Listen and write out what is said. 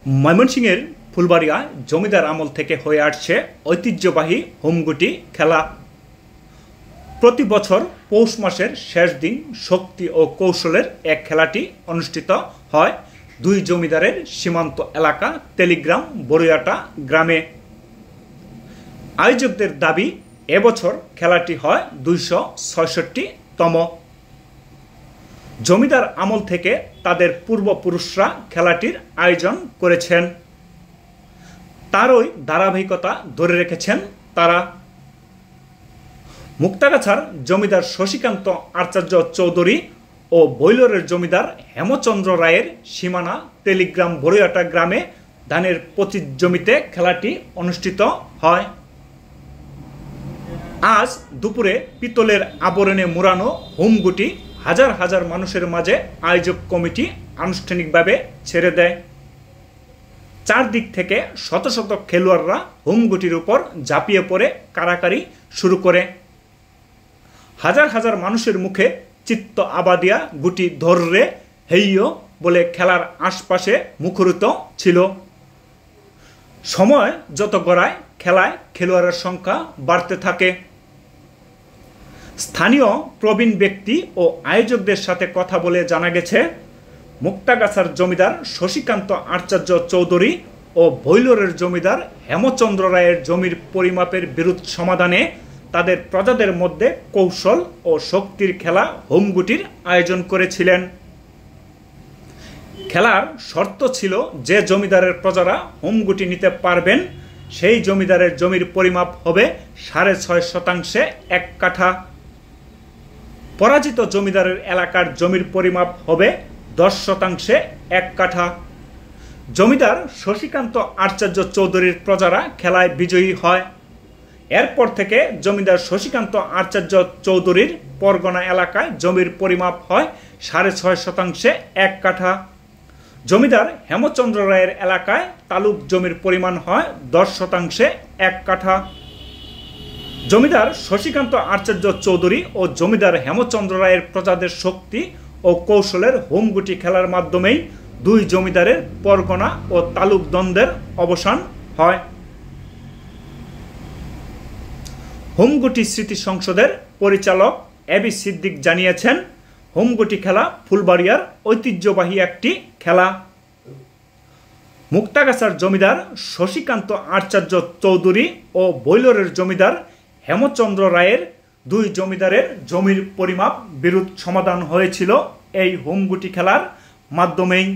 ময়মনসিংহের ফুলবাড়িয়া জমিদার আমল থেকে হয়ে আসছে ঐতিহ্যবাহী হোমগুটি খেলা। প্রতি বছর পৌষ মাসের শেষ দিন শক্তি ও কৌশলের এক খেলাটি অনুষ্ঠিত হয় দুই জমিদারের সীমান্ত এলাকা তেলিগ্রাম বড়িয়াটা গ্রামে। আয়োজকদের দাবি এবছর খেলাটি হয় 266তম। জমিদার আমল থেকে তাদের পূর্বপুরুষরা খেলাটির আয়োজন করেছেন, তারই ধারাবাহিকতা ধরে রেখেছেন তারা। মুক্তাগাছার জমিদার শশীকান্ত আচার্য চৌধুরী ও বৈলরের জমিদার হেমচন্দ্র রায়ের সীমানা তেলিগ্রাম বড়িয়াটা গ্রামে ধানের 25 জমিতে খেলাটি অনুষ্ঠিত হয়। আজ দুপুরে পিতলের আবরণে মোড়ানো হোমগুটি হাজার হাজার মানুষের মাঝে আয়োজক কমিটি আনুষ্ঠানিকভাবে ছেড়ে দেয়। চারদিক থেকে শত শত খেলোয়াড়রা হোমগুটির উপর ঝাঁপিয়ে পড়ে কাড়াকাড়ি শুরু করে। হাজার হাজার মানুষের মুখে চিত্ত আবাদিয়া গুটি ধররে হেইয় বলে খেলার আশপাশে মুখরিত ছিল। সময় যত গড়ায় খেলায় খেলোয়াড়ের সংখ্যা বাড়তে থাকে। স্থানীয় প্রবীণ ব্যক্তি ও আয়োজকদের সাথে কথা বলে জানা গেছে, মুক্তাগাছার জমিদার শশীকান্ত আচার্য চৌধুরী ও ভৈলরের জমিদার হেমচন্দ্র রায়ের জমির পরিমাপের বিরোধ সমাধানে তাদের প্রজাদের মধ্যে কৌশল ও শক্তির খেলা হোমগুটির আয়োজন করেছিলেন। খেলার শর্ত ছিল, যে জমিদারের প্রজারা হোমগুটি নিতে পারবেন সেই জমিদারের জমির পরিমাপ হবে 6.5 শতাংশে 1 কাঠা। পরাজিত জমিদারের এলাকার জমির পরিমাপ হবে 10 শতাংশে 1 কাঠা। জমিদার শশীকান্ত আচার্য চৌধুরীর প্রজারা খেলায় বিজয়ী হয়। এরপর থেকে জমিদার শশীকান্ত আচার্য চৌধুরীর পরগনা এলাকায় জমির পরিমাপ হয় 6.5 শতাংশে 1 কাঠা। জমিদার হেমচন্দ্র রায়ের এলাকায় তালুক জমির পরিমাণ হয় 10 শতাংশে 1 কাঠা। জমিদার শশীকান্ত আচার্য চৌধুরী ও জমিদার হেমচন্দ্র রায়ের প্রজাদের শক্তি ও কৌশলের হোমগুটি খেলার মাধ্যমেই দুই জমিদারের পরগনা ও তালুক দ্বন্দ্বের অবসান হয়। হোমগুটি স্মৃতি সংসদের পরিচালক এবি সিদ্দিক জানিয়েছেন, হোমগুটি খেলা ফুলবাড়িয়ার ঐতিহ্যবাহী একটি খেলা। মুক্তাগাছার জমিদার শশীকান্ত আচার্য চৌধুরী ও বৈলরের জমিদার হেমচন্দ্র রায়ের দুই জমিদারের জমির পরিমাপ বিরোধ সমাধান হয়েছিল এই হোমগুটি খেলার মাধ্যমেই।